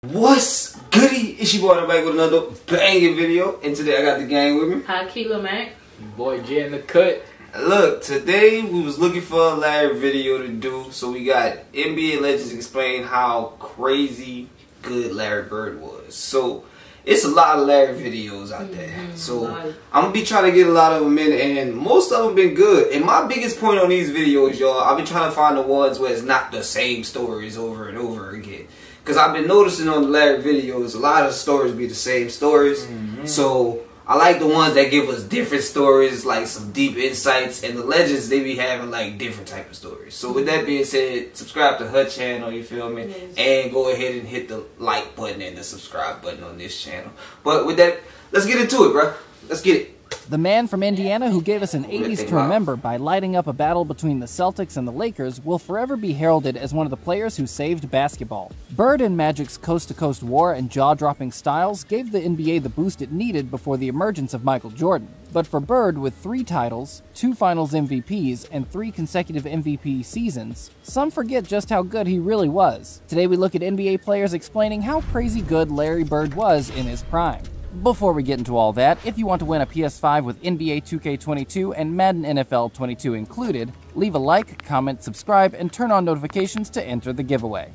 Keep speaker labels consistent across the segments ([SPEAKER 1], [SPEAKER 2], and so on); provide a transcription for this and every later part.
[SPEAKER 1] What's goody? It's your boy back with another banging video, and today I got the gang with me.
[SPEAKER 2] Hi, Keela Mac.
[SPEAKER 3] Boy J in the cut.
[SPEAKER 1] Look, today we was looking for a Larry video to do, so we got NBA legends explain how crazy good Larry Bird was. So it's a lot of Larry videos out there. So I'm gonna be trying to get a lot of them in, and most of them been good. And my biggest point on these videos, y'all, I've been trying to find the ones where it's not the same stories over and over again. Because I've been noticing on the Larry videos, a lot of stories be the same stories. So I like the ones that give us different stories, like some deep insights. And the legends, they be having like different type of stories. So with that being said, subscribe to her channel, you feel me? Yes. And go ahead and hit the like button and the subscribe button on this channel. But with that, let's get into it, bro. Let's get it.
[SPEAKER 4] The man from Indiana who gave us an 80s to remember by lighting up a battle between the Celtics and the Lakers will forever be heralded as one of the players who saved basketball. Bird and Magic's coast-to-coast war and jaw-dropping styles gave the NBA the boost it needed before the emergence of Michael Jordan. But for Bird, with 3 titles, 2 Finals MVPs, and 3 consecutive MVP seasons, some forget just how good he really was. Today we look at NBA players explaining how crazy good Larry Bird was in his prime. Before we get into all that, if you want to win a PS5 with NBA 2K22 and Madden NFL 22 included, leave a like, comment, subscribe, and turn on notifications to enter the giveaway.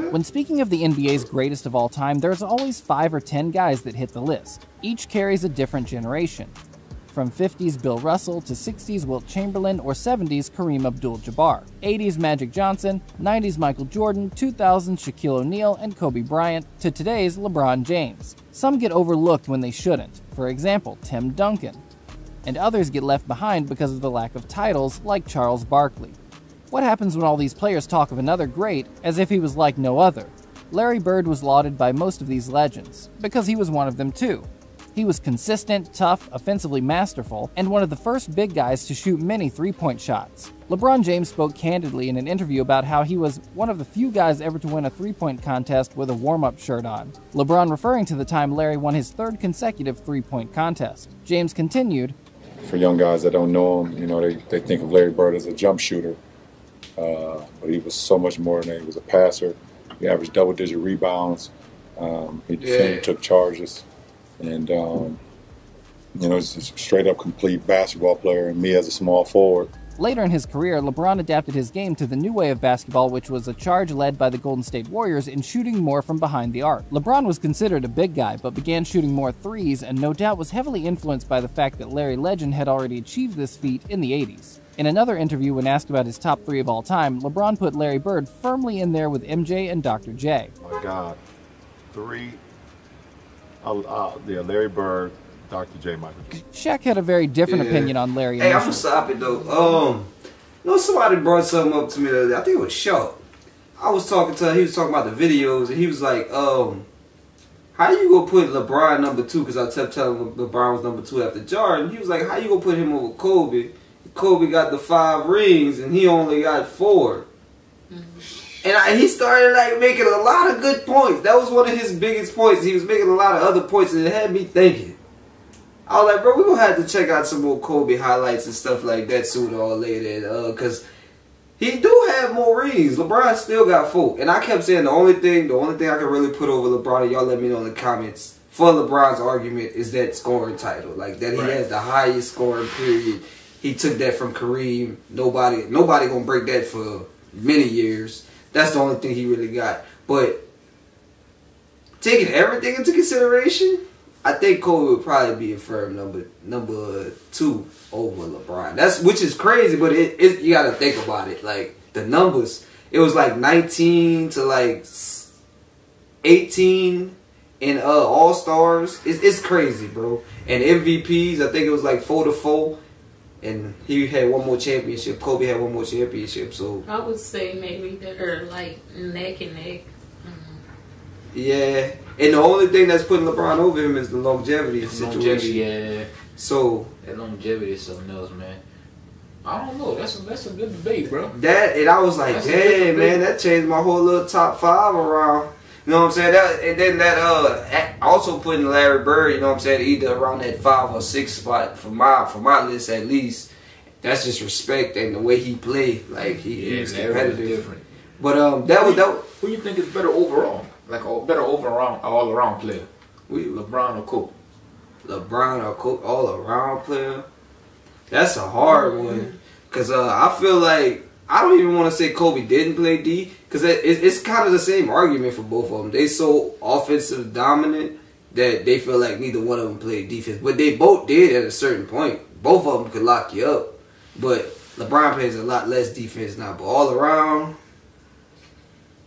[SPEAKER 4] When speaking of the NBA's greatest of all time, there's always 5 or 10 guys that hit the list. Each carries a different generation. From 50s Bill Russell to 60s Wilt Chamberlain or 70s Kareem Abdul-Jabbar, 80s Magic Johnson, 90s Michael Jordan, 2000s Shaquille O'Neal and Kobe Bryant, to today's LeBron James. Some get overlooked when they shouldn't, for example, Tim Duncan. And others get left behind because of the lack of titles, like Charles Barkley. What happens when all these players talk of another great as if he was like no other? Larry Bird was lauded by most of these legends, because he was one of them too. He was consistent, tough, offensively masterful, and one of the first big guys to shoot many three-point shots. LeBron James spoke candidly in an interview about how he was one of the few guys ever to win a three-point contest with a warm-up shirt on. LeBron referring to the time Larry won his 3rd consecutive three-point contest. James continued,
[SPEAKER 5] "For young guys that don't know him, you know, they think of Larry Bird as a jump shooter, but he was so much more than that. He was a passer. He averaged double-digit rebounds. He defended, took charges. And, you know, he's a straight-up complete basketball player, and me as a small forward."
[SPEAKER 4] Later in his career, LeBron adapted his game to the new way of basketball, which was a charge led by the Golden State Warriors in shooting more from behind the arc. LeBron was considered a big guy, but began shooting more threes, and no doubt was heavily influenced by the fact that Larry Legend had already achieved this feat in the 80s. In another interview when asked about his top 3 of all time, LeBron put Larry Bird firmly in there with MJ and Dr. J.
[SPEAKER 6] My God, 3... yeah, Larry Bird, Dr. J. Michael Jordan.
[SPEAKER 4] Shaq had a very different opinion on Larry.
[SPEAKER 1] Hey, I'm gonna stop it though. You know, somebody brought something up to me the other day. I think it was Shaw. I was talking to him, he was talking about the videos, and he was like, how you gonna put LeBron number 2? Because I kept telling him LeBron was number 2 after Jordan. He was like, how you gonna put him over Kobe? Kobe got the 5 rings, and he only got 4. And he started like making a lot of good points. That was one of his biggest points. He was making a lot of other points, and it had me thinking. I was like, bro, we're going to have to check out some more Kobe highlights and stuff like that sooner or later. Because he do have more rings. LeBron still got 4. And I kept saying the only thing I can really put over LeBron, and y'all let me know in the comments, for LeBron's argument is that scoring title. Like, that he has the highest scoring period. He took that from Kareem. Nobody going to break that for many years. That's the only thing he really got. But taking everything into consideration, I think Kobe would probably be a firm number 2 over LeBron. Which is crazy, but you got to think about it. Like the numbers, it was like 19 to like 18 in All Stars. It's crazy, bro. And MVPs, I think it was like 4 to 4. And he had 1 more championship. Kobe had 1 more championship. So
[SPEAKER 2] I would say maybe they're like neck and neck.
[SPEAKER 1] Yeah, and the only thing that's putting LeBron over him is the longevity situation.
[SPEAKER 3] Yeah.
[SPEAKER 1] So
[SPEAKER 3] that longevity is something else, man. I don't know. That's a good debate, bro.
[SPEAKER 1] And I was like, dang, man, that changed my whole little top 5 around. You know what I'm saying? And then that also putting Larry Bird, you know what I'm saying, either around that 5 or 6 spot for my list at least. That's just respect and the way he played. Like he was competitive.
[SPEAKER 3] Different.
[SPEAKER 1] But that was
[SPEAKER 3] Who you think is better overall? like a better all around player? LeBron or Kobe?
[SPEAKER 1] LeBron or Kobe, all around player. That's a hard one. Cause I feel like I don't even want to say Kobe didn't play D. Cause it's kind of the same argument for both of them. They so offensive dominant that they feel like neither one of them played defense. But they both did at a certain point. Both of them could lock you up. But LeBron plays a lot less defense now. But all around,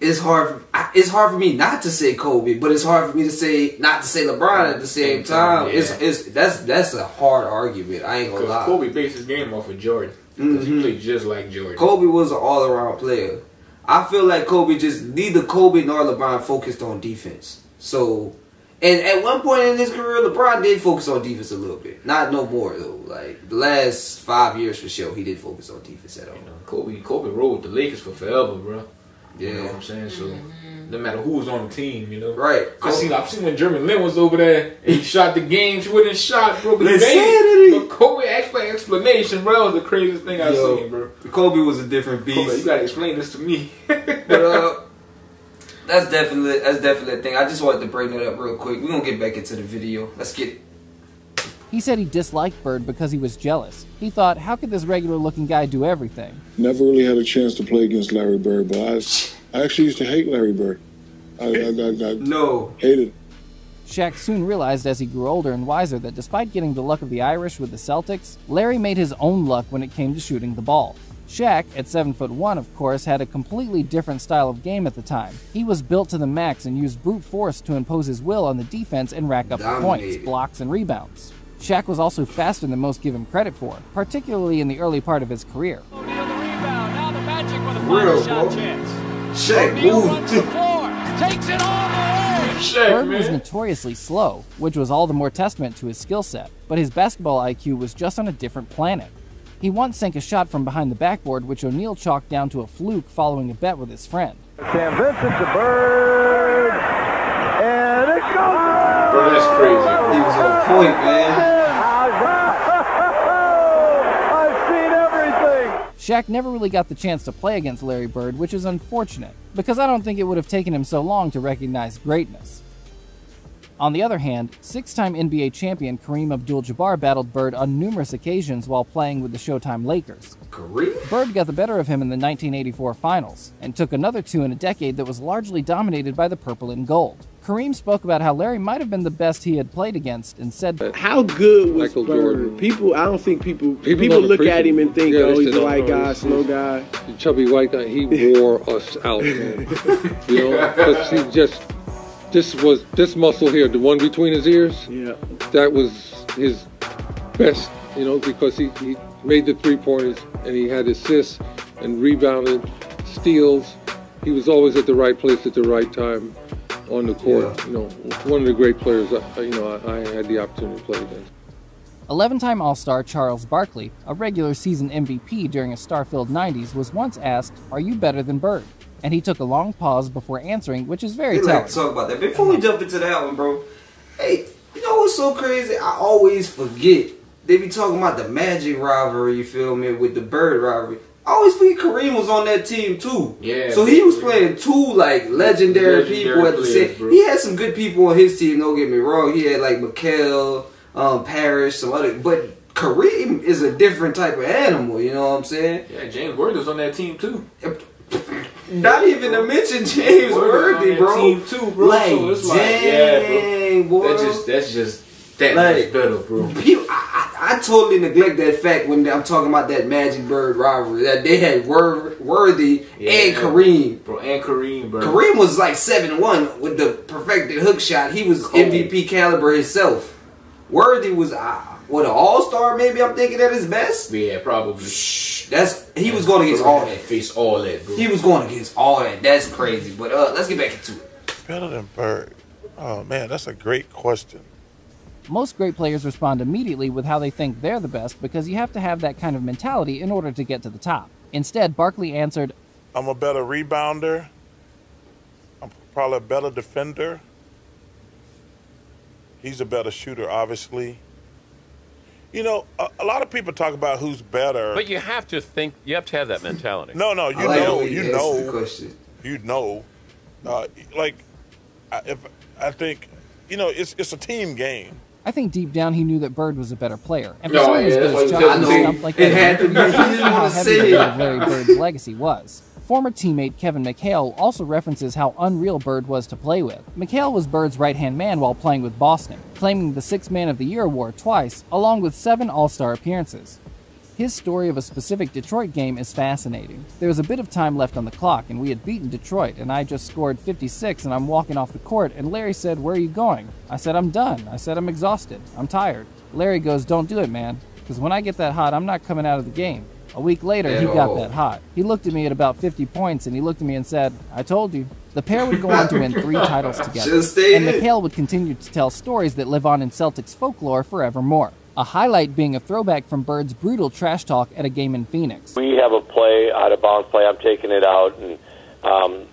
[SPEAKER 1] it's hard for me not to say Kobe, but it's hard for me to say not to say LeBron at the same time. Yeah. That's a hard argument. I ain't gonna lie.
[SPEAKER 3] Kobe based his game off of Jordan because he played just like Jordan.
[SPEAKER 1] Kobe was an all around player. I feel like neither Kobe nor LeBron focused on defense. So, and at one point in his career, LeBron did focus on defense a little bit. Not no more though. Like the last 5 years for sure, he did focus on defense at all.
[SPEAKER 3] You know, Kobe rode with the Lakers for forever, bro.
[SPEAKER 1] Yeah.
[SPEAKER 3] You know what I'm saying? So, no matter who was on the team, you know.
[SPEAKER 1] Right.
[SPEAKER 3] I've seen when Jeremy Lin was over there and he shot the game. She wouldn't shot, bro. But Kobe asked for explanation, bro. Was the craziest thing I've seen, bro.
[SPEAKER 1] Kobe was a different beast.
[SPEAKER 3] Kobe, you gotta explain this to me.
[SPEAKER 1] But that's definitely a thing. I just wanted to bring that up real quick. We're gonna get back into the video. Let's get it.
[SPEAKER 4] He said he disliked Bird because he was jealous. He thought, how could this regular-looking guy do everything?
[SPEAKER 7] Never really had a chance to play against Larry Bird, but I actually used to hate Larry Bird. I hated him.
[SPEAKER 4] Shaq soon realized as he grew older and wiser that despite getting the luck of the Irish with the Celtics, Larry made his own luck when it came to shooting the ball. Shaq, at 7'1", of course, had a completely different style of game at the time. He was built to the max and used brute force to impose his will on the defense and rack up the points, blocks, and rebounds. Shaq was also faster than most give him credit for, particularly in the early part of his career.
[SPEAKER 1] Shaq moved to the
[SPEAKER 4] floor, takes it all the way. Bird was notoriously slow, which was all the more testament to his skill set, but his basketball IQ was just on a different planet. He once sank a shot from behind the backboard, which O'Neal chalked down to a fluke following a bet with his friend.
[SPEAKER 8] Sam Vincent to Bird, and it goes!
[SPEAKER 3] Bro, that's crazy.
[SPEAKER 1] He was on point, man.
[SPEAKER 8] I've seen everything.
[SPEAKER 4] Shaq never really got the chance to play against Larry Bird, which is unfortunate, because I don't think it would have taken him so long to recognize greatness. On the other hand, 6-time NBA champion Kareem Abdul-Jabbar battled Bird on numerous occasions while playing with the Showtime Lakers.
[SPEAKER 1] Kareem?
[SPEAKER 4] Bird got the better of him in the 1984 finals, and took another two in a decade that was largely dominated by the purple and gold. Kareem spoke about how Larry might have been the best he had played against and said,
[SPEAKER 9] how good was Bird? I don't think people look at him and think, oh, he's a white guy, slow guy.
[SPEAKER 10] The chubby white guy, he wore us out, man. You know, because he just... This muscle here, the one between his ears, that was his best, you know, because he made the three-pointers and he had assists and rebounded, steals. He was always at the right place at the right time on the court. You know, one of the great players, you know, I had the opportunity to play against.
[SPEAKER 4] 11-time All-Star Charles Barkley, a regular season MVP during a star-filled 90s, was once asked, "Are you better than Bird?" And he took a long pause before answering, which is very telling.
[SPEAKER 1] Let's talk about that. Before we jump into that one, bro, hey, you know what's so crazy? I always forget. They be talking about the Magic rivalry, you feel me, with the Bird rivalry. I always forget Kareem was on that team too.
[SPEAKER 3] Yeah.
[SPEAKER 1] So he was playing two like legendary people at the same. He had some good people on his team. Don't get me wrong. He had like McHale, Parrish, some other. But Kareem is a different type of animal. You know what I'm saying?
[SPEAKER 3] Yeah, James Worthy was on that team too.
[SPEAKER 1] Not even to mention James Worthy, bro.
[SPEAKER 3] Team too, bro.
[SPEAKER 1] Like,
[SPEAKER 3] so it's
[SPEAKER 1] dang,
[SPEAKER 3] bro.
[SPEAKER 1] boy.
[SPEAKER 3] That's just that much better, bro.
[SPEAKER 1] I totally neglect that fact when I'm talking about that Magic Bird rivalry. That they had Worthy and Kareem.
[SPEAKER 3] Bro, and Kareem, bro.
[SPEAKER 1] Kareem was like 7'1" with the perfected hook shot. He was MVP caliber himself. Worthy was an all-star, maybe I'm thinking at his best.
[SPEAKER 3] Yeah, probably.
[SPEAKER 1] He was going against all that.
[SPEAKER 3] Face all that, bro.
[SPEAKER 1] He was going against all that. That's crazy. But let's get back into it.
[SPEAKER 11] Better than Bird. Oh man, that's a great question.
[SPEAKER 4] Most great players respond immediately with how they think they're the best because you have to have that kind of mentality in order to get to the top. Instead, Barkley answered,
[SPEAKER 11] I'm a better rebounder. I'm probably a better defender. He's a better shooter, obviously. You know, a lot of people talk about who's better.
[SPEAKER 12] But you have to think, you have to have that mentality.
[SPEAKER 11] No, you know. Like I think, you know, it's a team game.
[SPEAKER 4] I think deep down he knew that Bird was a better player, and for
[SPEAKER 1] No,
[SPEAKER 4] someone as
[SPEAKER 1] yeah,
[SPEAKER 4] good as
[SPEAKER 1] that's
[SPEAKER 4] Chuck
[SPEAKER 1] what he
[SPEAKER 4] stuff like
[SPEAKER 1] it
[SPEAKER 4] that,
[SPEAKER 1] had to be.
[SPEAKER 4] he
[SPEAKER 1] He
[SPEAKER 4] knew
[SPEAKER 1] didn't
[SPEAKER 4] how
[SPEAKER 1] want to
[SPEAKER 4] heavy
[SPEAKER 1] say
[SPEAKER 4] the
[SPEAKER 1] it.
[SPEAKER 4] weight of Larry Bird's legacy was. Former teammate Kevin McHale also references how unreal Bird was to play with. McHale was Bird's right-hand man while playing with Boston, claiming the Sixth Man of the Year award twice, along with 7 All-Star appearances. His story of a specific Detroit game is fascinating. There was a bit of time left on the clock, and we had beaten Detroit, and I just scored 56, and I'm walking off the court, and Larry said, "Where are you going?" I said, "I'm done." I said, "I'm exhausted. I'm tired." Larry goes, "Don't do it, man, because when I get that hot, I'm not coming out of the game." A week later, he got that hot. He looked at me at about 50 points, and he looked at me and said, "I told you." The pair would go on to win 3 titles together, and McHale would continue to tell stories that live on in Celtics folklore forevermore. A highlight being a throwback from Bird's brutal trash talk at a game in Phoenix.
[SPEAKER 13] We have a play, out of bounds play, I'm taking it out, and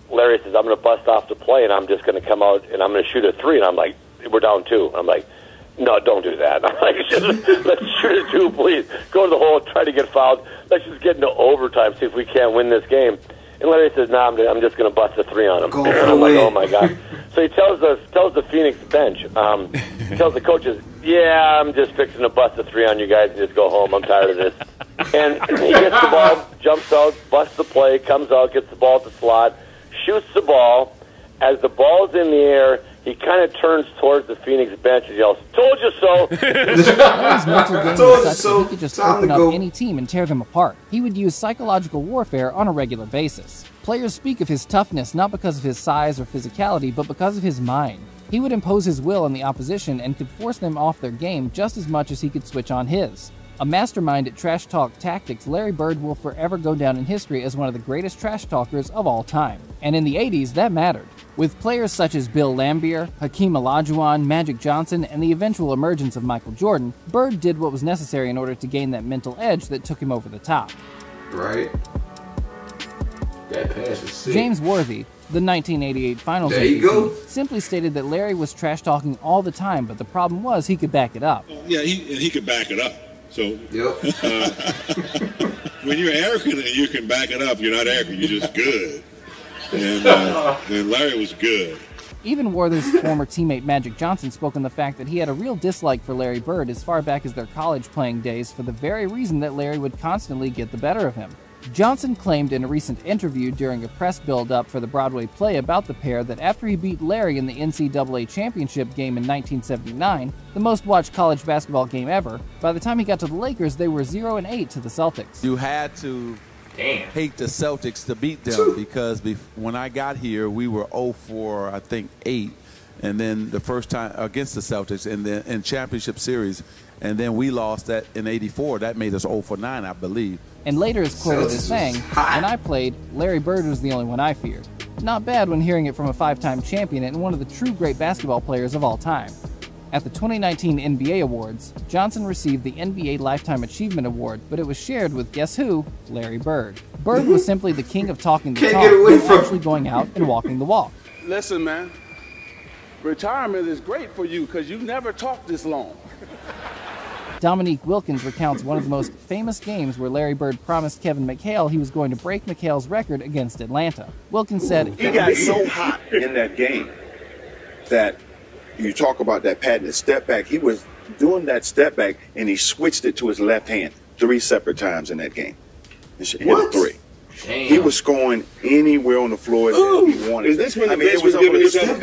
[SPEAKER 13] Larry says, "I'm going to bust off the play, and I'm just going to come out, and I'm going to shoot a 3, and I'm like, "We're down 2. I'm like, "No, don't do that." I'm like, "Let's shoot a 2, please. Go to the hole, try to get fouled. Let's just get into overtime, see if we can't win this game." And Larry says, "No, I'm just going to bust a 3 on him." And I'm like, "Oh my God!" So he tells the Phoenix bench, he tells the coaches, "Yeah, I'm just fixing to bust a 3 on you guys and just go home. I'm tired of this." And he gets the ball, jumps out, busts the play, comes out, gets the ball at the slot, shoots the ball. As the ball's in the air, he kind of turns towards the Phoenix bench and yells, "Told you so!"
[SPEAKER 4] Larry's mental game was such that he could just open up any team and tear them apart. He would use psychological warfare on a regular basis. Players speak of his toughness not because of his size or physicality, but because of his mind. He would impose his will on the opposition and could force them off their game just as much as he could switch on his. A mastermind at trash talk tactics, Larry Bird will forever go down in history as one of the greatest trash talkers of all time. And in the 80s, that mattered. With players such as Bill Laimbeer, Hakeem Olajuwon, Magic Johnson, and the eventual emergence of Michael Jordan, Bird did what was necessary in order to gain that mental edge that took him over the top.
[SPEAKER 1] Right. That pass is sick.
[SPEAKER 4] James Worthy, the 1988 Finals
[SPEAKER 1] There you
[SPEAKER 4] MVP,
[SPEAKER 1] go.
[SPEAKER 4] simply stated that Larry was trash talking all the time, but the problem was he could back it up.
[SPEAKER 14] Yeah, he could back it up. So
[SPEAKER 1] yep.
[SPEAKER 14] When you're arrogant and you can back it up, you're not arrogant, you're just good. And Larry was good.
[SPEAKER 4] Even Worthy's former teammate Magic Johnson spoke on the fact that he had a real dislike for Larry Bird as far back as their college playing days for the very reason that Larry would constantly get the better of him. Johnson claimed in a recent interview during a press build-up for the Broadway play about the pair that after he beat Larry in the NCAA championship game in 1979, the most-watched college basketball game ever, by the time he got to the Lakers, they were 0-8 to the Celtics.
[SPEAKER 15] You had to hate the Celtics to beat them because when I got here, we were 0-4, I think 8, and then the first time against the Celtics and then in championship series, and then we lost that in '84. That made us 0-9, I believe.
[SPEAKER 4] And later is quoted as saying, "When I played, Larry Bird was the only one I feared." Not bad when hearing it from a 5-time champion and one of the true great basketball players of all time. At the 2019 NBA Awards, Johnson received the NBA Lifetime Achievement Award, but it was shared with guess who? Larry Bird. Bird was simply the king of talking the talk and actually going out and walking the walk.
[SPEAKER 16] Listen, man, retirement is great for you because you never talked this long.
[SPEAKER 4] Dominique Wilkins recounts one of the most famous games where Larry Bird promised Kevin McHale he was going to break McHale's record against Atlanta. Wilkins said,
[SPEAKER 17] "He got so hot in that game that you talk about that patented step back. He was doing that step back and he switched it to his left hand 3 separate times in that game. Hit a 3. Damn. He was scoring anywhere on the floor that he wanted.
[SPEAKER 14] Is this when the bench was giving each other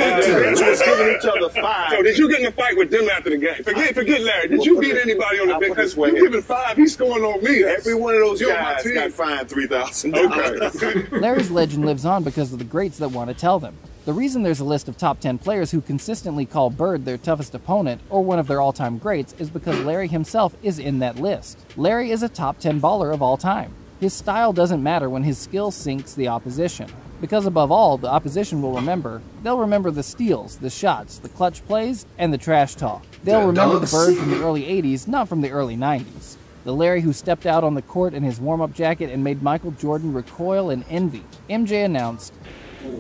[SPEAKER 14] 5? So did you get in a fight with them after the game? Forget Larry. Did you beat anybody on the bench? Because you giving 5, he's scoring on me.
[SPEAKER 17] Every one of those guys got fined $3,000.
[SPEAKER 4] Okay. Larry's legend lives on because of the greats that want to tell them. The reason there's a list of top 10 players who consistently call Bird their toughest opponent or one of their all-time greats is because Larry himself is in that list. Larry is a top 10 baller of all time. His style doesn't matter when his skill sinks the opposition. Because above all, the opposition will remember. They'll remember the steals, the shots, the clutch plays, and the trash talk. They'll remember the Bird from the early 80s, not from the early 90s. The Larry who stepped out on the court in his warm-up jacket and made Michael Jordan recoil in envy. MJ announced,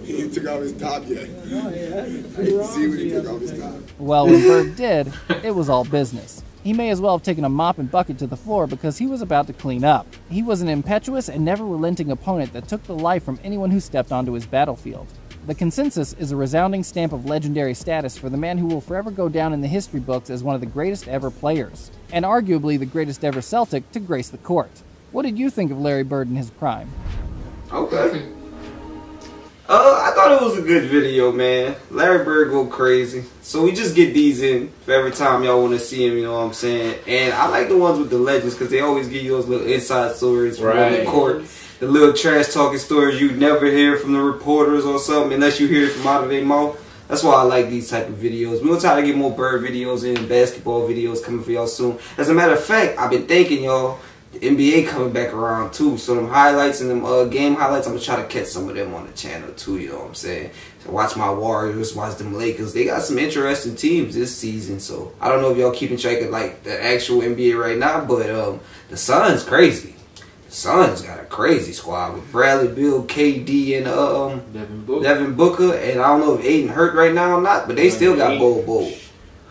[SPEAKER 18] "He ain't took off his top yet." I didn't see when he took off his top.
[SPEAKER 4] Well, when Bird did, it was all business. He may as well have taken a mop and bucket to the floor because he was about to clean up. He was an impetuous and never relenting opponent that took the life from anyone who stepped onto his battlefield. The consensus is a resounding stamp of legendary status for the man who will forever go down in the history books as one of the greatest ever players, and arguably the greatest ever Celtic to grace the court. What did you think of Larry Bird in his prime?
[SPEAKER 1] Okay. I thought it was a good video, man. Larry Bird go crazy. So we just get these in for every time y'all want to see him, you know what I'm saying? And I like the ones with the legends because they always give you those little inside stories from on the court. The little trash talking stories you never hear from the reporters or something unless you hear it from out of their mouth. That's why I like these type of videos. We're going to try to get more Bird videos in, basketball videos coming for y'all soon. As a matter of fact, I've been thinking, y'all, the NBA coming back around too. So them highlights and them game highlights, I'm going to try to catch some of them on the channel too, you know what I'm saying? So watch my Warriors, watch them Lakers. They got some interesting teams this season. So I don't know if y'all keeping track of like the actual NBA right now, but the Suns crazy. The Suns got a crazy squad with Bradley Beal, KD, and Devin Booker. And I don't know if Aiden hurt right now or not, but they still got Bol.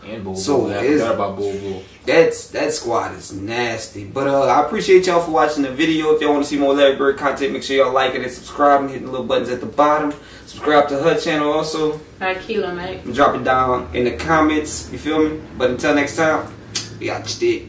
[SPEAKER 3] And Bol.
[SPEAKER 1] So
[SPEAKER 3] I forgot about Bol.
[SPEAKER 1] That squad is nasty. But I appreciate y'all for watching the video. If y'all want to see more Larry Bird content, make sure y'all like it and subscribe and hit the little buttons at the bottom. Subscribe to her channel also.
[SPEAKER 2] Akila, mate.
[SPEAKER 1] Drop it down in the comments. You feel me? But until next time, we out your dick.